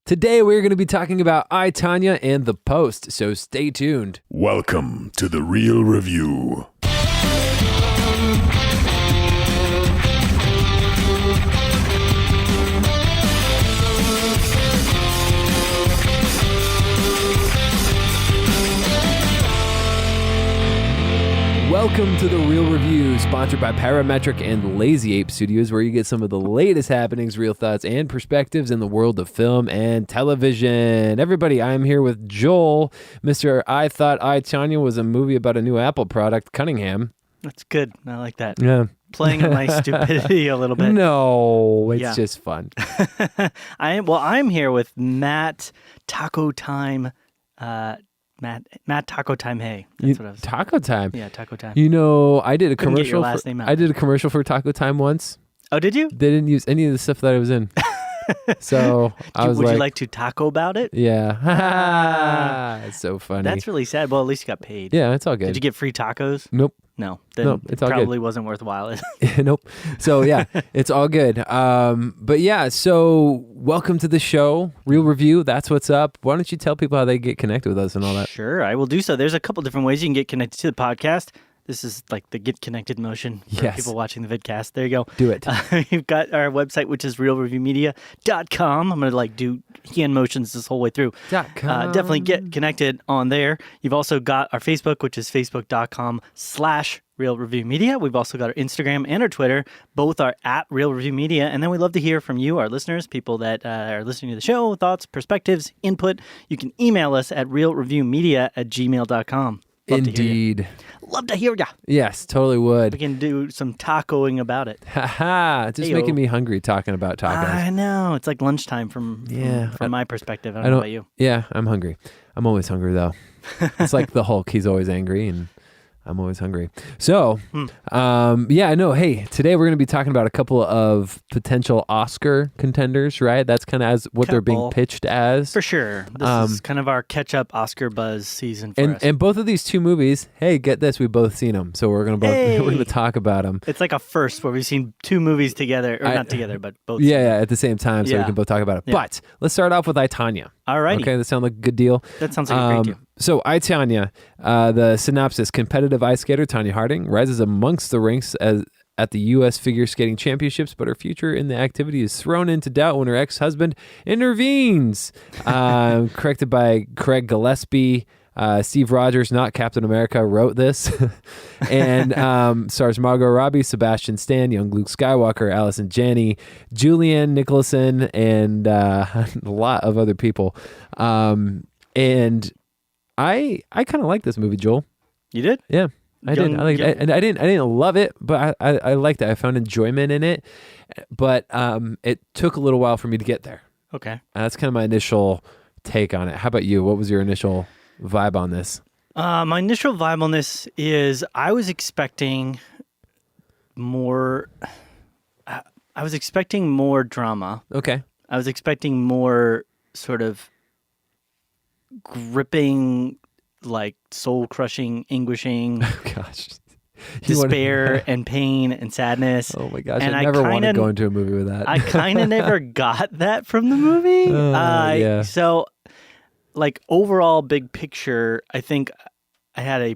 Today we're going to be talking about I, Tonya and The Post, so stay tuned. Welcome to The Real Review. Welcome to The Real Review, sponsored by Parametric and Lazy Ape Studios, where you get some of the latest happenings, real thoughts, and perspectives in the world of film and television. Everybody, I'm here with Joel. Mr. I Thought I, Tonya was a movie about a new Apple product, Cunningham. That's good. I like that. Yeah. Playing at my stupidity a little bit. No, it's just fun. I'm here with Matt Taco Time. Matt Taco Time. Hey, that's what I was. Taco Time. Yeah, Taco Time. You know, I did a Couldn't get your commercial. last name out. I did a commercial for Taco Time once. Oh, did you? They didn't use any of the stuff that I was in. So I was would like, you like to taco about it? yeah. It's so funny. That's really sad. Well, at least you got paid. Yeah, it's all good. Did you get free tacos? Nope. No. Then Nope, it's all probably wasn't worthwhile. Nope. So yeah, it's all good. But yeah, so welcome to the show, Real Review. That's what's up. Why don't you tell people how they get connected with us and all that? Sure, I will do so. There's a couple different ways you can get connected to the podcast. This is like the get connected motion for people watching the vidcast. There you go. Do it. We've got our website, which is realreviewmedia.com. I'm going to do hand motions this whole way through. Definitely get connected on there. You've also got our Facebook, which is facebook.com/realreviewmedia. We've also got our Instagram and our Twitter. Both are at Real Review Media. And then we'd love to hear from you, our listeners, people that are listening to the show, thoughts, perspectives, input. You can email us at realreviewmedia@gmail.com. Indeed. Love to hear ya. Yes, totally would. We can do some tacoing about it. Haha. Just making me hungry talking about tacos. I know. It's like lunchtime from my perspective. I don't know about you. Yeah, I'm hungry. I'm always hungry, though. It's like the Hulk. He's always angry, and I'm always hungry. So, hey, today we're going to be talking about a couple of potential Oscar contenders, right? That's kind of as what they're being pitched as. For sure. This is kind of our catch-up Oscar buzz season for us. And both of these two movies, hey, get this, we've both seen them, so we're going to talk about them. It's like a first where we've seen two movies together, or not together, but both. Yeah, at the same time, so we can both talk about it. Yeah. But let's start off with I, Tonya. All right. Okay, that sounds like a good deal. That sounds like a great deal. So, I, Tonya, the synopsis: competitive ice skater Tonya Harding rises amongst the ranks at the U.S. Figure Skating Championships, but her future in the activity is thrown into doubt when her ex-husband intervenes. Corrected by Craig Gillespie. Steve Rogers, not Captain America, wrote this. And stars Margot Robbie, Sebastian Stan, young Luke Skywalker, Allison Janney, Julianne Nicholson, and a lot of other people. And I kind of like this movie, Joel. You did? Yeah, I did. I liked it. And I didn't love it, but I liked it. I found enjoyment in it, but it took a little while for me to get there. Okay, that's kind of my initial take on it. How about you? What was your initial vibe on this? My initial vibe on this is I was expecting more. I was expecting more drama. Okay, I was expecting more sort of gripping, like soul-crushing, anguishing, despair and pain and sadness. Oh my gosh, and I never want to go into a movie with that. I kind of never got that from the movie. Yeah. So, like, overall, big picture, I think I had a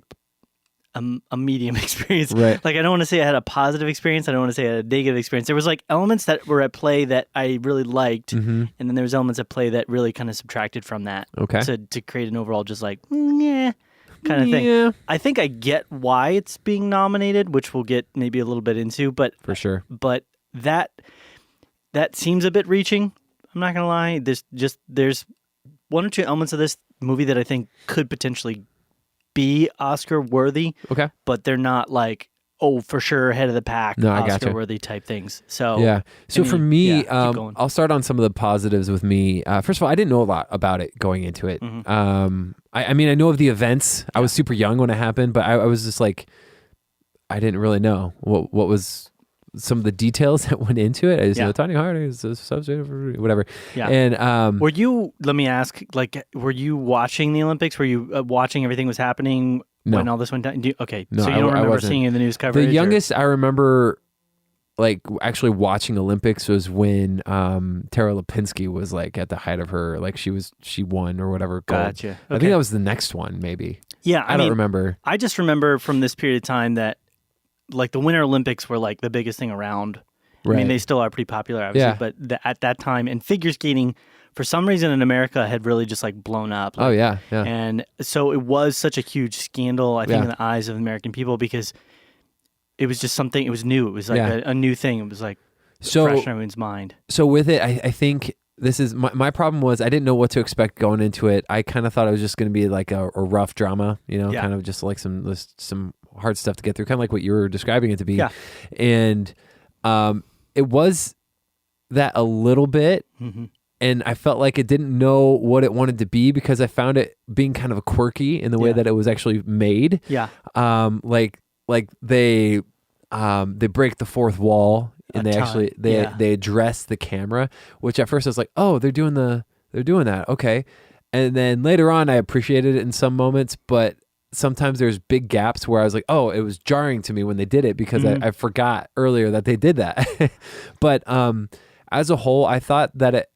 medium experience. Right. Like, I don't want to say I had a positive experience. I don't want to say I had a negative experience. There was like elements that were at play that I really liked, and then there was elements at play that really kind of subtracted from that. Okay. To create an overall just like kind of thing. Yeah. I think I get why it's being nominated, which we'll get maybe a little bit into, but for sure. But that seems a bit reaching. I'm not gonna lie. There's one or two elements of this movie that I think could potentially be Oscar worthy. Okay. But they're not like, for sure head of the pack, Oscar worthy type things. So yeah. So for me, I'll start on some of the positives with me. First of all, I didn't know a lot about it going into it. Mm-hmm. I mean, I know of the events. I was super young when it happened, but I was just like, I didn't really know what was some of the details that went into it. I just know Tonya Harding is a substitute for whatever. Yeah. And were you? Let me ask. Like, were you watching the Olympics? Were you watching everything was happening when all this went down? Okay, no, so you don't remember seeing in the news coverage? The youngest I remember, like actually watching Olympics was when Tara Lipinski was like at the height of her, like she won or whatever gold. Gotcha. Okay. I think that was the next one, maybe. Yeah, I don't remember. I just remember from this period of time that like the Winter Olympics were like the biggest thing around. Right. I mean, they still are pretty popular, obviously, but at that time, and figure skating, for some reason in America, had really just like blown up. Like, oh yeah. And so it was such a huge scandal, I think, in the eyes of American people because it was just something. It was new. It was like a new thing. It was like fresh in everyone's mind. So with it, I think this is my problem was I didn't know what to expect going into it. I kind of thought it was just going to be like a rough drama, kind of just like some hard stuff to get through, kind of like what you were describing it to be. Yeah. And it was that a little bit. Mm-hmm. And I felt like it didn't know what it wanted to be because I found it being kind of quirky in the way that it was actually made. Yeah. Like they break the fourth wall and they address the camera, which at first I was like, oh, they're doing that. Okay. And then later on I appreciated it in some moments, but sometimes there's big gaps where I was like, oh, it was jarring to me when they did it because I forgot earlier that they did that. But as a whole, I thought that it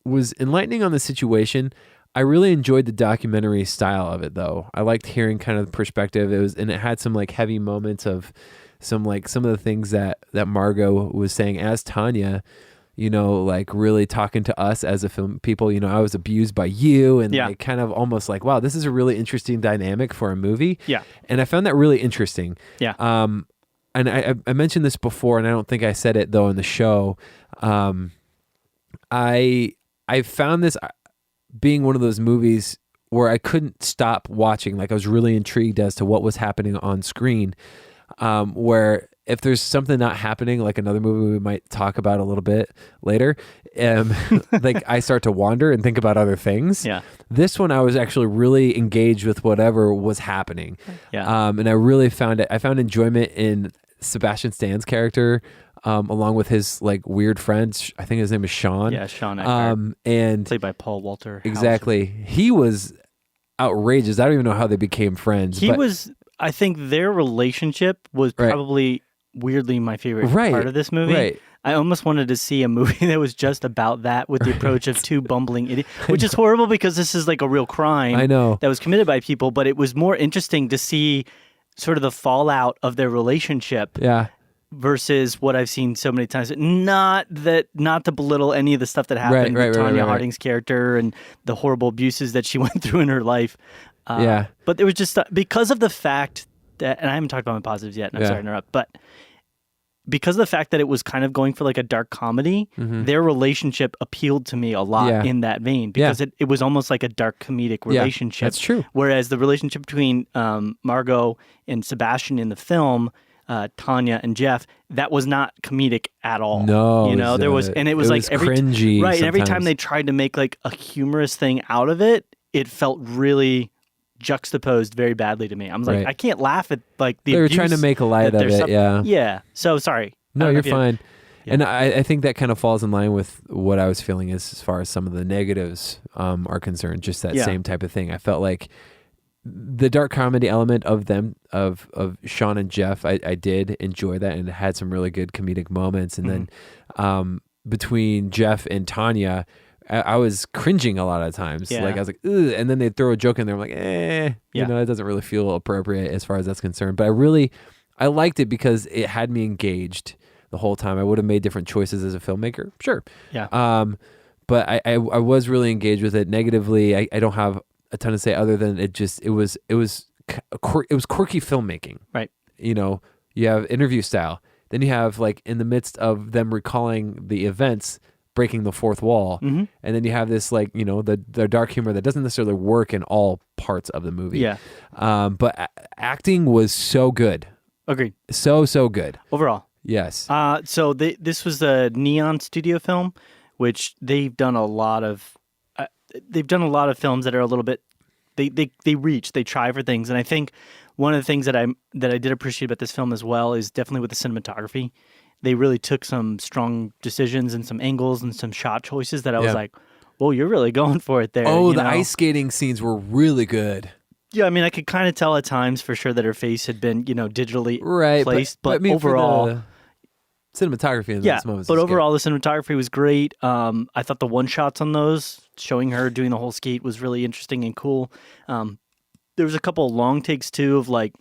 was enlightening on the situation. I really enjoyed the documentary style of it, though. I liked hearing kind of the perspective. It had some like heavy moments of some of the things that Margot was saying as Tonya. Like really talking to us as a film people, I was abused by you and like kind of almost like, wow, this is a really interesting dynamic for a movie. Yeah. And I found that really interesting. Yeah. And I mentioned this before and I don't think I said it though in the show. I found this being one of those movies where I couldn't stop watching. Like I was really intrigued as to what was happening on screen. Where if there's something not happening, like another movie we might talk about a little bit later, like I start to wander and think about other things. Yeah. This one I was actually really engaged with whatever was happening. Yeah. And I really found enjoyment in Sebastian Stan's character, along with his like weird friend. I think his name is Sean. Yeah, Sean Eckhart. And played by Paul Walter Hauser. Exactly. He was outrageous. I don't even know how they became friends. I think their relationship was probably weirdly my favorite part of this movie. Right. I almost wanted to see a movie that was just about that with the approach of two bumbling idiots, which is horrible because this is like a real crime that was committed by people, but it was more interesting to see sort of the fallout of their relationship. Yeah. Versus what I've seen so many times. Not to belittle any of the stuff that happened with Tonya Harding's character and the horrible abuses that she went through in her life. But it was just because of the fact that, and I haven't talked about my positives yet, and I'm sorry to interrupt, but because of the fact that it was kind of going for like a dark comedy, their relationship appealed to me a lot in that vein because it was almost like a dark comedic relationship. That's true. Whereas the relationship between Margot and Sebastian in the film, Tonya and Jeff, that was not comedic at all. No, there was, and it was like cringy, right? And every time they tried to make like a humorous thing out of it, it felt really juxtaposed very badly to me. I was like, I can't laugh at like the. They were trying to make a light of it, yeah. So sorry. No, you're fine. Yeah. And I think that kind of falls in line with what I was feeling as far as some of the negatives are concerned. Just that same type of thing. I felt like the dark comedy element of them, of Sean and Jeff, I did enjoy that and it had some really good comedic moments. And then between Jeff and Tonya, I was cringing a lot of times. Like I was like, ugh, and then they'd throw a joke in there. I'm like, it doesn't really feel appropriate as far as that's concerned. But I liked it because it had me engaged the whole time. I would have made different choices as a filmmaker, sure. Yeah. But I was really engaged with it. Negatively, I don't have a ton to say other than it was quirky filmmaking. Right. You have interview style. Then you have like in the midst of them recalling the events, breaking the fourth wall, and then you have this like the dark humor that doesn't necessarily work in all parts of the movie. Yeah. But acting was so good. Agreed. So good overall. Yes. So this was a Neon Studio film, which they've done a lot of films that are a little bit they try for things, and I think one of the things that I did appreciate about this film as well is definitely with the cinematography. They really took some strong decisions and some angles and some shot choices that I was like, "Well, you're really going for it there." Oh, the ice skating scenes were really good. Yeah, I mean, I could kind of tell at times for sure that her face had been, digitally placed, but I mean, overall, cinematography in those moments. But overall, the cinematography was great. I thought the one shots on those, showing her doing the whole skate, was really interesting and cool. There was a couple of long takes too of like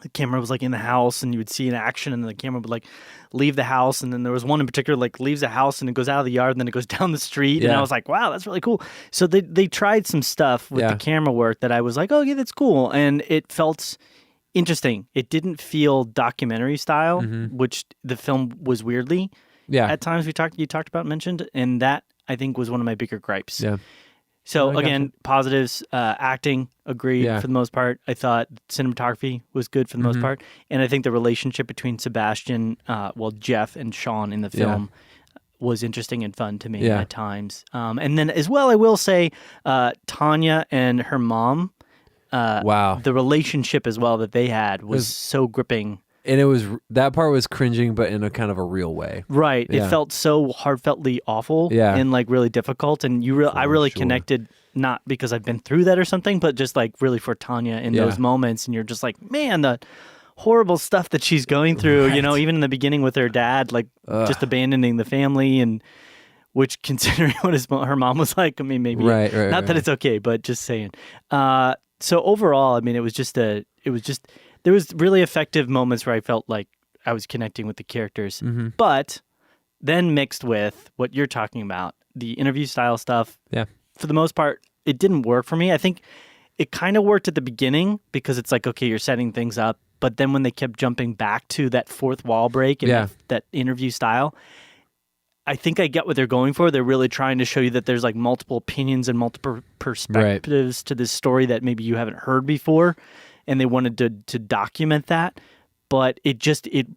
the camera was like in the house and you would see an action and then the camera would like leave the house, and then there was one in particular like leaves the house and it goes out of the yard and then it goes down the street, and I was like, wow, that's really cool. So they tried some stuff with the camera work that I was like, oh yeah, that's cool, and it felt interesting. It didn't feel documentary style, which the film was weirdly at times you talked about, mentioned, and that I think was one of my bigger gripes. So again, positives, acting, agreed for the most part. I thought cinematography was good for the most part. And I think the relationship between Sebastian, Jeff and Sean in the film was interesting and fun to me at times. And then as well, I will say, Tonya and her mom, the relationship as well that they had was so gripping. And that part was cringing, but in a kind of a real way. Right. Yeah. It felt so heartfeltly awful and like really difficult. And I really connected, not because I've been through that or something, but just like really for Tonya in those moments. And you're just like, man, the horrible stuff that she's going through, you know, even in the beginning with her dad, like just abandoning the family, and which, considering what her mom was like, I mean, maybe not that it's okay, but just saying. So overall, I mean, there was really effective moments where I felt like I was connecting with the characters, but then mixed with what you're talking about, the interview style stuff. Yeah. For the most part, it didn't work for me. I think it kind of worked at the beginning because it's like, okay, you're setting things up. But then when they kept jumping back to that fourth wall break and that interview style, I think I get what they're going for. They're really trying to show you that there's like multiple opinions and multiple perspectives to this story that maybe you haven't heard before. And they wanted to document that, but it did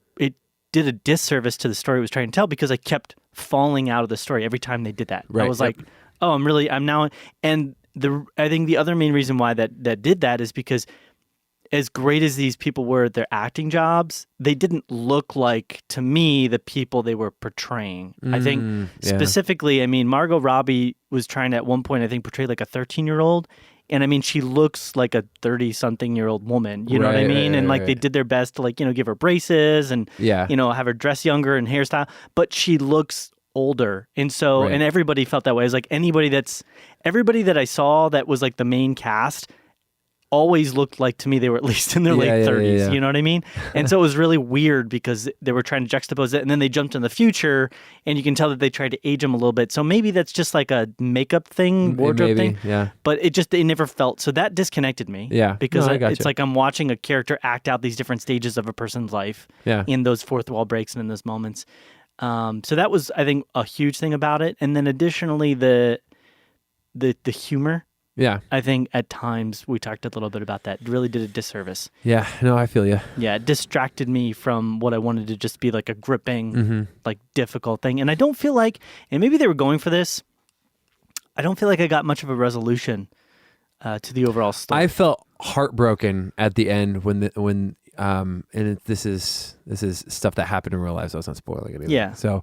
a disservice to the story it was trying to tell, because I kept falling out of the story every time they did that. I was like, oh, I'm now, and I think the other main reason why that did that is because as great as these people were at their acting jobs, they didn't look like, to me, the people they were portraying. I think specifically, I mean, Margot Robbie was trying to, at one point, I think, portray like a 13-year-old. And I mean, she looks like a 30-something-year-old woman, you know what I mean? And like they did their best to like, you know, give her braces and, you know, have her dress younger and hairstyle, but she looks older. And so, and everybody felt that way. It's like everybody that I saw that was like the main cast always looked like, to me, they were at least in their late 30s, you know what I mean? And so it was really weird because they were trying to juxtapose it, and then they jumped in the future, and you can tell that they tried to age them a little bit. So maybe that's just like a makeup thing, wardrobe thing. Yeah. But it never felt, so that disconnected me. Yeah. Because it's like I'm watching a character act out these different stages of a person's life in those fourth wall breaks and in those moments. So that was, I think, a huge thing about it. And then additionally, the humor. Yeah. I think at times, we talked a little bit about that, it really did a disservice. Yeah, no, I feel you. Yeah, it distracted me from what I wanted to just be like a gripping, like difficult thing. And I don't feel like, and maybe they were going for this, I don't feel like I got much of a resolution to the overall story. I felt heartbroken at the end this is stuff that happened in real life, so it's not spoiling anything. Yeah. So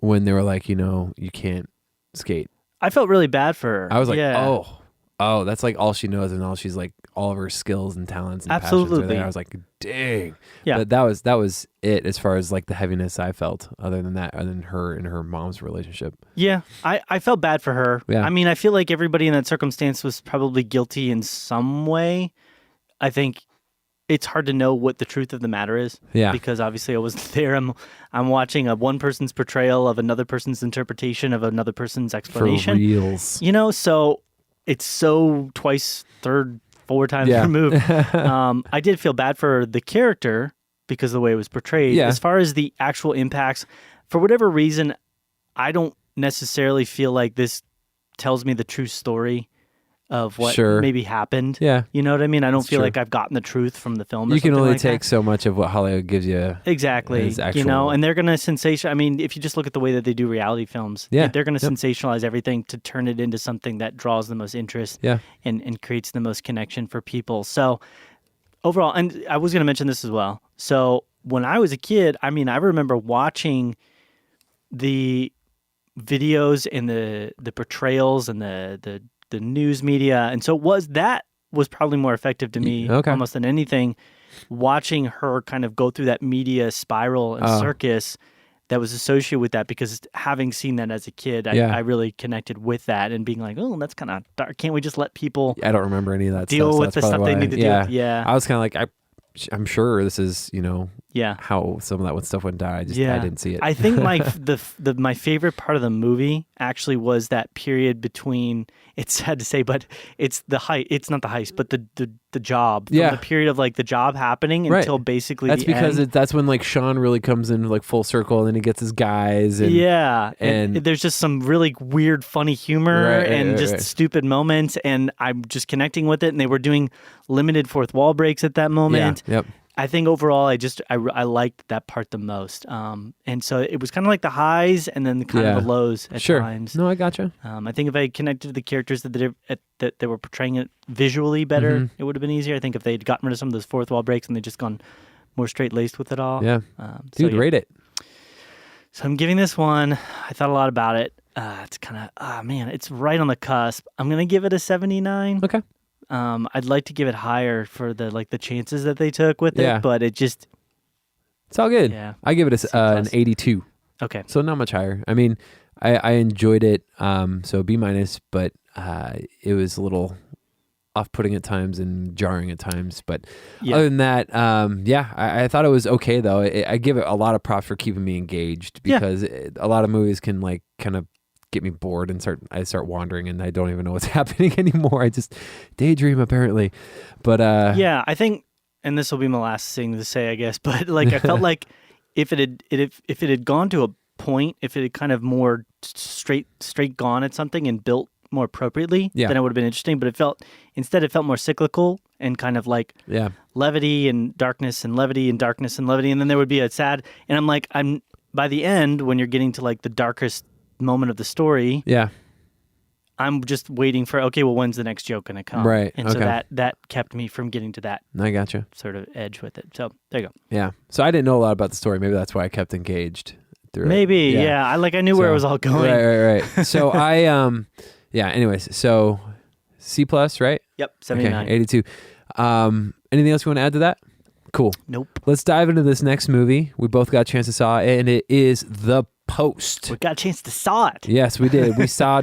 when they were like, you know, you can't skate. I felt really bad for her. I was like, oh, that's like all she knows, and all she's like, all of her skills and talents and passions are there. I was like, dang. Yeah. But that was it as far as like the heaviness I felt. Other than her and her mom's relationship. Yeah, I felt bad for her. Yeah. I mean, I feel like everybody in that circumstance was probably guilty in some way. I think it's hard to know what the truth of the matter is. Yeah. Because obviously I wasn't there. I'm watching one person's portrayal of another person's interpretation of another person's explanation. For reals. You know, so it's so twice, third, four times removed. I did feel bad for the character because of the way it was portrayed. Yeah. As far as the actual impacts, for whatever reason, I don't necessarily feel like this tells me the true story of what maybe happened. Yeah. You know what I mean? I don't feel like I've gotten the truth from the film. You can only take so much of what Hollywood gives you. Exactly. You know, and they're going to I mean, if you just look at the way that they do reality films, they're going to sensationalize everything to turn it into something that draws the most interest and creates the most connection for people. So overall, and I was going to mention this as well. So when I was a kid, I mean, I remember watching the videos and the portrayals and the news media, and so that was probably more effective to me almost than anything, watching her kind of go through that media spiral and circus that was associated with that, because having seen that as a kid, I really connected with that and being like, oh, that's kind of dark. Can't we just let people I don't remember any of that deal stuff, with the stuff they need to do? Yeah. I was kind of like, I'm sure this is, Yeah. how some of that stuff went down. I didn't see it. I think my favorite part of the movie actually was that period between, it's sad to say, but it's the heist. It's not the heist, but the job. From the period of like the job happening until basically that's the because end. that's when like Sean really comes in like full circle, and then he gets his guys. And, and there's just some really weird, funny humor and just stupid moments, and I'm just connecting with it. And they were doing limited fourth wall breaks at that moment. Yeah. Yep. I think overall, I liked that part the most. And so it was kind of like the highs and then kind of the lows at times. No, I gotcha. I think if I connected to the characters that they were portraying it visually better, it would have been easier. I think if they'd gotten rid of some of those fourth wall breaks and they'd just gone more straight-laced with it all. Yeah. Rate it. So I'm giving this one, I thought a lot about it. It's kind of, it's right on the cusp. I'm going to give it a 79. Okay. I'd like to give it higher for the chances that they took with it, but it's all good. Yeah, I give it an 82. Okay, so not much higher. I mean, I enjoyed it. So B-, but it was a little off-putting at times and jarring at times. But other than that, I thought it was okay though. I give it a lot of props for keeping me engaged, because a lot of movies can like kind of get me bored and I start wandering and I don't even know what's happening anymore. I just daydream apparently. But I think, and this will be my last thing to say, I guess, but like I felt like if it had gone to a point, if it had kind of more straight gone at something and built more appropriately, then it would have been interesting. But it felt more cyclical and kind of like levity and darkness and levity and darkness and levity, and then there would be a sad. And I'm like, by the end, when you're getting to like the darkest moment of the story, I'm just waiting for, okay, well, when's the next joke going to come? Right. And so that kept me from getting to that I gotcha. sort of edge with it. So there you go. Yeah. So I didn't know a lot about the story. Maybe that's why I kept engaged through Maybe, it. yeah. I knew where it was all going. Right. So anyways, so C+, right? Yep, 79. Okay, 82. Anything else you want to add to that? Cool. Nope. Let's dive into this next movie. We both got a chance to saw it, and it is The Post. We got a chance to saw it. Yes, we did. We saw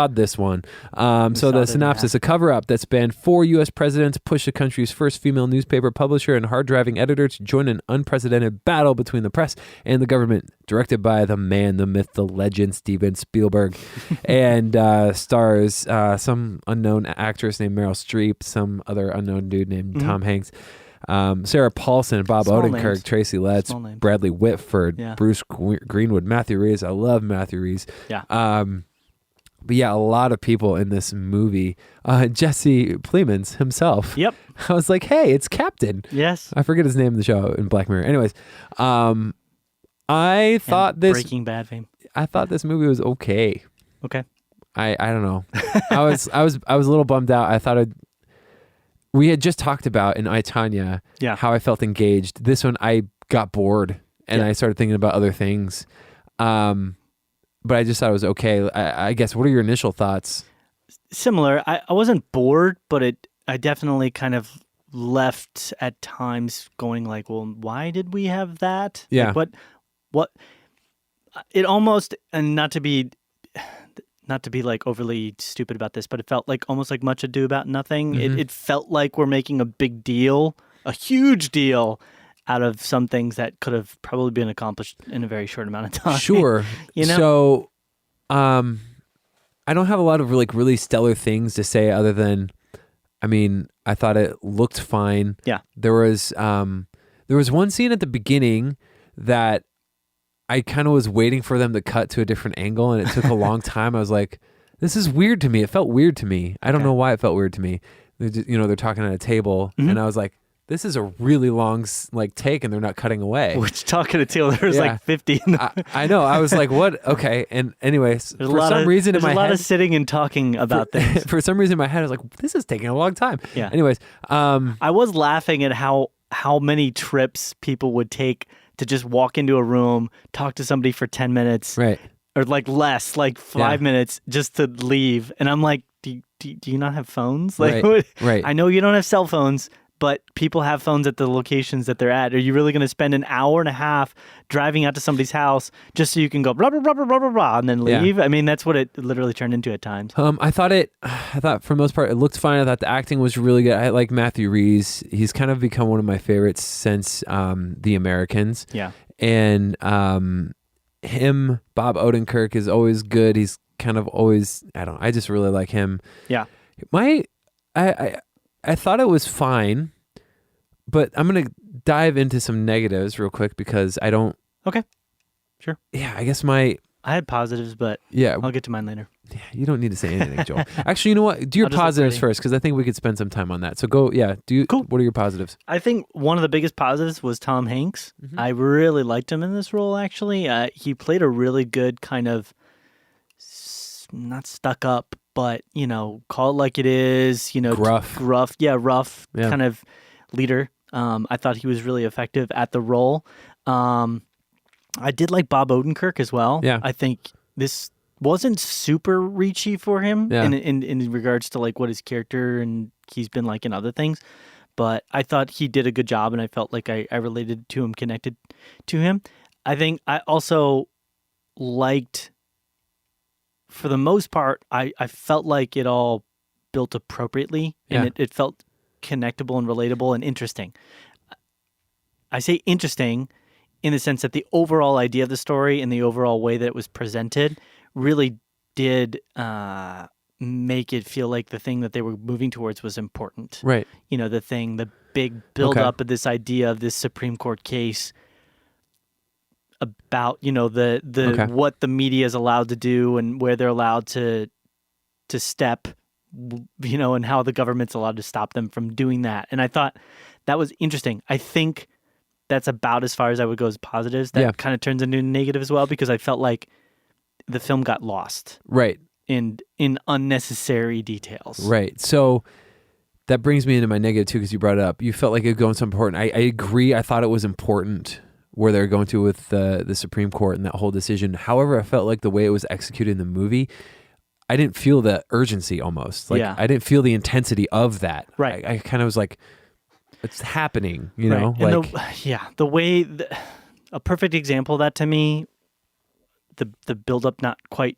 this one. So the synopsis: a cover-up that spanned 4 U.S. presidents pushed the country's first female newspaper publisher and hard-driving editor to join an unprecedented battle between the press and the government. Directed by the man, the myth, the legend, Steven Spielberg, and stars some unknown actress named Meryl Streep, some other unknown dude named Tom Hanks. Sarah Paulson, Bob Odenkirk, Tracy Letts, Bradley Whitford, Bruce Greenwood, Matthew Rhys. I love Matthew Rhys. Yeah. But yeah, a lot of people in this movie. Jesse Plemons himself. Yep. I was like, hey, it's Captain. Yes. I forget his name in the show in Black Mirror. Anyways, I thought Breaking Bad fame. I thought this movie was okay. Okay. I don't know. I was a little bummed out. I thought we had just talked about in I, Tonya how I felt engaged. This one, I got bored and I started thinking about other things. But I just thought it was okay. I guess, what are your initial thoughts? Similar. I wasn't bored, but I definitely kind of left at times going like, well, why did we have that? Yeah. Like, what it almost, and not to be like overly stupid about this, but it felt like almost like Much Ado About Nothing. It felt like we're making a big deal, a huge deal, out of some things that could have probably been accomplished in a very short amount of time. Sure. So, I don't have a lot of really stellar things to say other than, I mean, I thought it looked fine. Yeah. There was one scene at the beginning that I kind of was waiting for them to cut to a different angle, and it took a long time. I was like, this is weird to me. It felt weird to me. I don't know why it felt weird to me. They're talking at a table, and I was like, this is a really long take, and they're not cutting away. Which talking to Teal, there was like 50. I know. I was like, what? Okay. And anyways, there's a lot of sitting and talking about things. For some reason in my head, I was like, this is taking a long time. Yeah. Anyways. I was laughing at how many trips people would take to just walk into a room, talk to somebody for 10 minutes. Right. Or like less, like 5 minutes just to leave. And I'm like, do you not have phones? Like, right. I know you don't have cell phones, but people have phones at the locations that they're at. Are you really going to spend an hour and a half driving out to somebody's house just so you can go blah, blah, blah, blah, blah, blah, blah, and then leave? I mean, that's what it literally turned into at times. I thought for the most part, it looked fine. I thought the acting was really good. I like Matthew Rhys. He's kind of become one of my favorites since The Americans. Yeah. And him, Bob Odenkirk, is always good. He's kind of always, I just really like him. Yeah. I thought it was fine, but I'm going to dive into some negatives real quick because I don't... Okay. Sure. Yeah, I guess I had positives, but I'll get to mine later. Yeah, you don't need to say anything, Joel. Actually, you know what? Do your positives first because I think we could spend some time on that. So go, Cool. What are your positives? I think one of the biggest positives was Tom Hanks. Mm-hmm. I really liked him in this role, actually. He played a really good kind of, not stuck up, but, call it like it is, gruff, kind of leader. I thought he was really effective at the role. I did like Bob Odenkirk as well. Yeah. I think this wasn't super reachy for him in regards to like what his character and he's been like in other things. But I thought he did a good job and I felt like I related to him, connected to him. I think I also liked... For the most part, I felt like it all built appropriately and it felt connectable and relatable and interesting. I say interesting in the sense that the overall idea of the story and the overall way that it was presented really did make it feel like the thing that they were moving towards was important. Right. The big build up of this idea of this Supreme Court case about what the media is allowed to do and where they're allowed to step, and how the government's allowed to stop them from doing that. And I thought that was interesting. I think that's about as far as I would go as positives. That kind of turns into negative as well because I felt like the film got lost, right, in unnecessary details, right. So that brings me into my negative too because you brought it up. You felt like it was going so important. I agree. I thought it was important where they're going to with the Supreme Court and that whole decision. However, I felt like the way it was executed in the movie, I didn't feel the urgency almost. I didn't feel the intensity of that. Right. I kind of was like, it's happening, know? And the way... a perfect example of that to me, the build-up not quite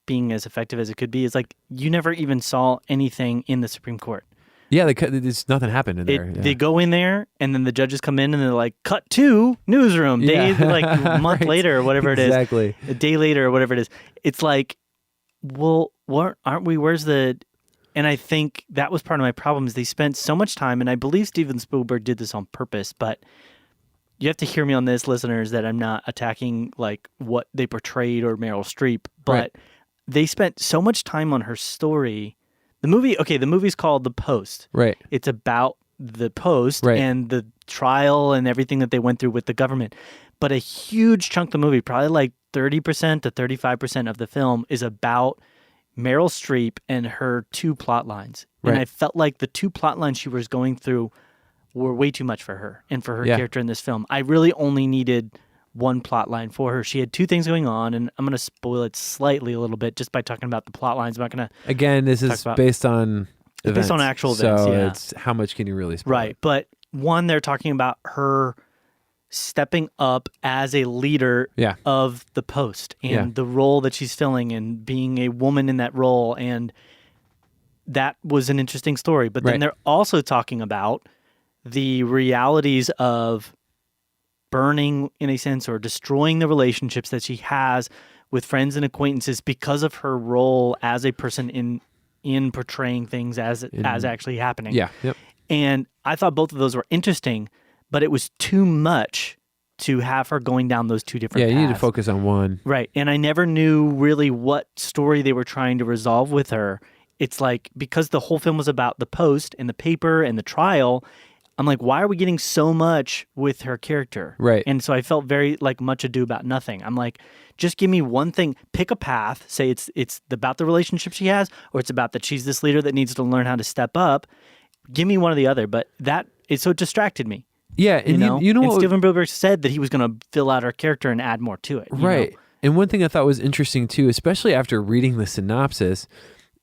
being as effective as it could be, is like you never even saw anything in the Supreme Court. Yeah, there's nothing happened in there. They go in there, and then the judges come in, and they're like, "Cut to newsroom." A month later, or whatever it is. Exactly. A day later, or whatever it is. It's like, well, aren't we? Where's the? And I think that was part of my problem is they spent so much time, and I believe Steven Spielberg did this on purpose. But you have to hear me on this, listeners, that I'm not attacking like what they portrayed or Meryl Streep, but they spent so much time on her story. The movie's called The Post. Right. It's about the Post and the trial and everything that they went through with the government. But a huge chunk of the movie, probably like 30% to 35% of the film, is about Meryl Streep and her two plot lines. Right. And I felt like the two plot lines she was going through were way too much for her and for her character in this film. I really only needed one plot line for her. She had two things going on, and I'm going to spoil it slightly a little bit just by talking about the plot lines. I'm not going to... Again, this is based on events. Based on actual events, so it's how much can you really spoil? Right, but one, they're talking about her stepping up as a leader of the Post and the role that she's filling and being a woman in that role, and that was an interesting story. But then they're also talking about the realities of burning, in a sense, or destroying the relationships that she has with friends and acquaintances because of her role as a person in portraying things as actually happening. Yeah. Yep. And I thought both of those were interesting, but it was too much to have her going down those two different paths. Yeah, you need to focus on one. Right. And I never knew really what story they were trying to resolve with her. It's like, because the whole film was about the Post and the paper and the trial, I'm like, why are we getting so much with her character? Right. And so I felt very like much ado about nothing. I'm like, just give me one thing, pick a path, say it's about the relationship she has, or it's about that she's this leader that needs to learn how to step up. Give me one or the other. But so it distracted me. Yeah. And you know and what? Steven Spielberg said that he was going to fill out her character and add more to it. Right. And one thing I thought was interesting too, especially after reading the synopsis,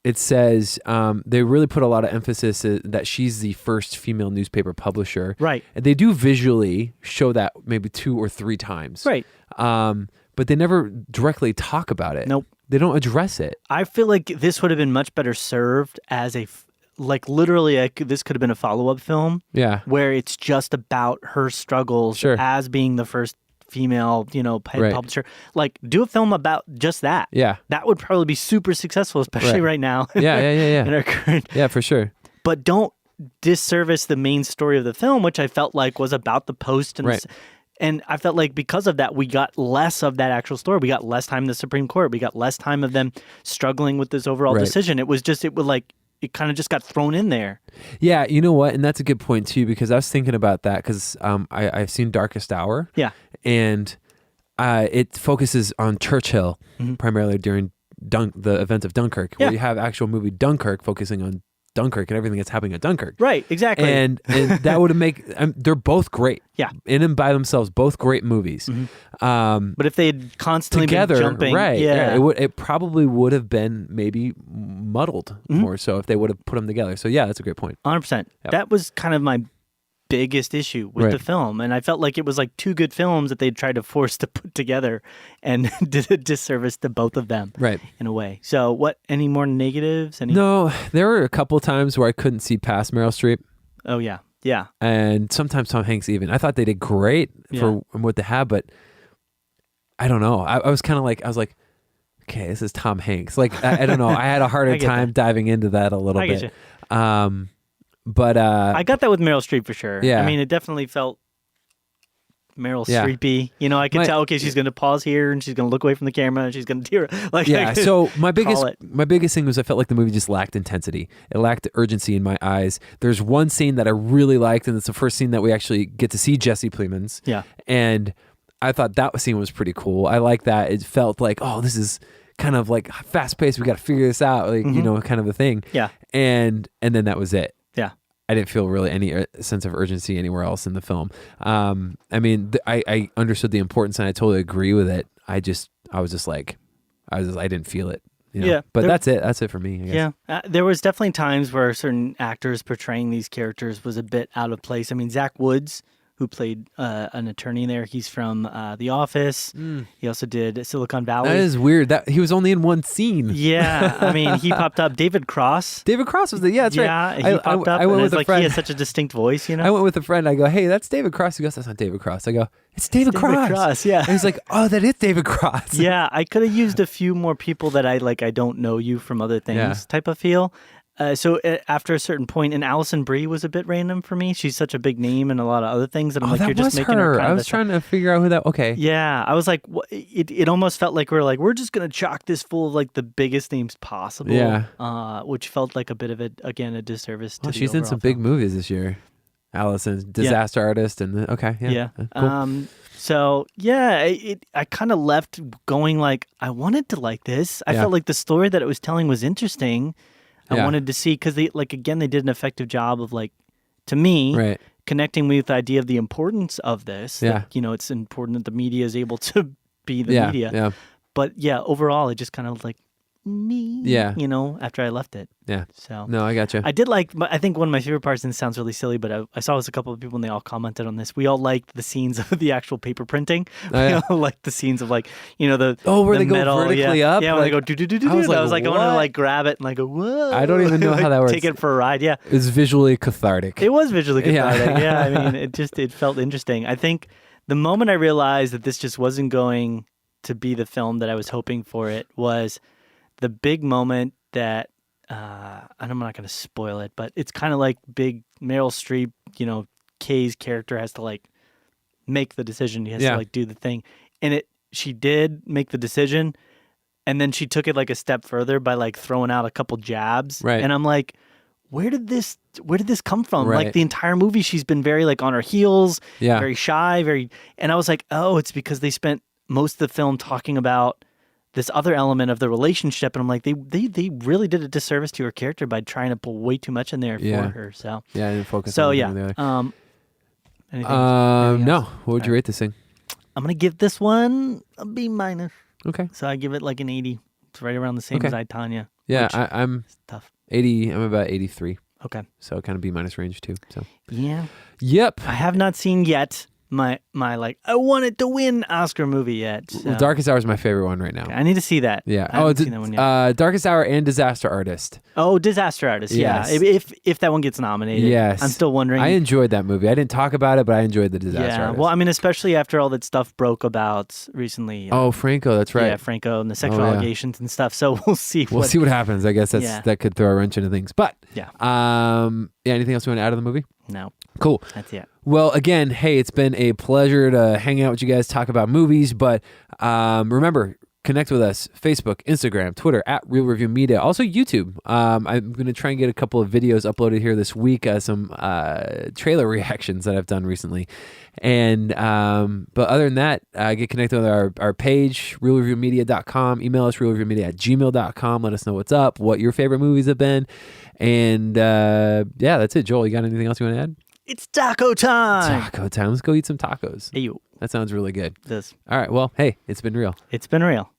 it says they really put a lot of emphasis that she's the first female newspaper publisher. Right. And they do visually show that maybe 2 or 3 times. Right. But they never directly talk about it. Nope. They don't address it. I feel like this would have been much better served as literally this could have been a follow-up film. Yeah. Where it's just about her struggles as being the first female, head publisher. Like, do a film about just that. Yeah. That would probably be super successful, especially right now. Yeah. In our current. Yeah, for sure. But don't disservice the main story of the film, which I felt like was about the Post. And I felt like because of that, we got less of that actual story. We got less time in the Supreme Court. We got less time of them struggling with this overall decision. It kind of just got thrown in there. Yeah, you know what? And that's a good point, too, because I was thinking about that because I've seen Darkest Hour. Yeah. And it focuses on Churchill primarily during the events of Dunkirk, where you have actual movie Dunkirk focusing on Dunkirk and everything that's happening at Dunkirk. Right, exactly. And that would make they're both great. Yeah. In and by themselves, both great movies. But if they had constantly together, been jumping, it probably would have been maybe muddled more so if they would have put them together. So yeah, that's a great point. 100%. Yep. That was kind of my biggest issue with the film, and I felt like it was like 2 good films that they tried to force to put together and did a disservice to both of them in a way. So any more negatives? No, there were a couple times where I couldn't see past Meryl Streep. Oh yeah. And sometimes Tom Hanks even. I thought they did great for what they had, but I don't know. I was kind of like, okay, this is Tom Hanks. Like, I don't know. I had a harder time diving into that a little bit. But I got that with Meryl Streep for sure. Yeah. I mean, it definitely felt Meryl Streepy. I could tell, okay, she's going to pause here and she's going to look away from the camera and she's going to tear. So my biggest thing was I felt like the movie just lacked intensity. It lacked urgency in my eyes. There's one scene that I really liked, and it's the first scene that we actually get to see Jesse Plemons. Yeah. And I thought that scene was pretty cool. I like that. It felt like, oh, this is kind of like fast paced. We got to figure this out, kind of a thing. Yeah. And then that was it. Yeah. I didn't feel really any sense of urgency anywhere else in the film. I mean, I understood the importance and I totally agree with it. I didn't feel it. Yeah. But that's it. That's it for me, I guess. Yeah. There was definitely times where certain actors portraying these characters was a bit out of place. I mean, Zach Woods, who played an attorney there. He's from The Office. He also did Silicon Valley. That is weird. That he was only in one scene. Yeah, I mean, he popped up. David Cross. Was that's right. Yeah, he popped up. I went and with a friend. He has such a distinct voice, I went with a friend. I go, hey, that's David Cross. He goes, that's not David Cross. I go, it's David Cross. David Cross, yeah. And he's like, oh, that is David Cross. Yeah, I could have used a few more people that I don't know you from other things type of feel. So after a certain point, and Alison Brie was a bit random for me. She's such a big name and a lot of other things that I'm you're just making her. I was trying to figure out who that. Okay. Yeah, I was like, it almost felt like we're just gonna chock this full of like the biggest names possible. Yeah. Which felt like a bit of a disservice to. She's in some big movies this year. Alison, Disaster Artist, and cool. So I kind of left going like I wanted to like this. I felt like the story that it was telling was interesting. I wanted to see because they did an effective job of to me connecting me with the idea of the importance of this. Yeah. That, it's important that the media is able to be the media. Yeah. But overall, it just kind of me. Yeah. After I left it. Yeah. So no, I got you. I did I think one of my favorite parts, and it sounds really silly, but I saw a couple of people and they all commented on this. We all liked the scenes of the actual paper printing. We all liked the scenes of where they metal, go vertically up. Yeah, when they go do do do do. I was like, I want to grab it and go, whoa. I don't even know how that works. Take it for a ride. Yeah. It's visually cathartic. It was visually cathartic. Yeah. I mean, it felt interesting. I think the moment I realized that this just wasn't going to be the film that I was hoping for it was the big moment that and I'm not going to spoil it, but it's kind of like big Meryl Streep, Kay's character has to make the decision. He has to do the thing. And she did make the decision, and then she took it a step further by throwing out a couple jabs. Right. And I'm like, where did this come from? Right. The entire movie she's been very on her heels, yeah. very shy, and I was like, oh, it's because they spent most of the film talking about this other element of the relationship, and I'm like, they really did a disservice to her character by trying to pull way too much in there for her. So I didn't focus. So on the other. no. What would you rate this thing? I'm gonna give this one a B-. Okay. So I give it an 80. It's right around the same as I, Tonya. Yeah, I'm tough. 80. I'm about 83. Okay. So kind of B- range too. So yeah. Yep. I have not seen yet my like I wanted to win Oscar movie yet. So. Well, Darkest Hour is my favorite one right now. Okay, I need to see that. Yeah. I haven't seen that one yet. Darkest Hour and Disaster Artist. Oh, Disaster Artist. Yes. Yeah. If that one gets nominated. Yes. I'm still wondering. I enjoyed that movie. I didn't talk about it, but I enjoyed the Disaster Artist. Well, I mean, especially after all that stuff broke about recently. Oh, Franco. That's right. Yeah, Franco and the sexual allegations and stuff. So we'll see. We'll see what happens. I guess that could throw a wrench into things. But anything else you want to add to the movie? No. Cool. That's it. Well, again, hey, it's been a pleasure to hang out with you guys, talk about movies. But remember, connect with us, Facebook, Instagram, Twitter, at Real Review Media. Also YouTube. I'm going to try and get a couple of videos uploaded here this week, some trailer reactions that I've done recently. And but other than that, get connected with our page, realreviewmedia.com. Email us, realreviewmedia@gmail.com. Let us know what's up, what your favorite movies have been. And that's it. Joel, you got anything else you want to add? It's taco time. Taco time. Let's go eat some tacos. Hey, you. That sounds really good. It does. All right. Well, hey, it's been real. It's been real.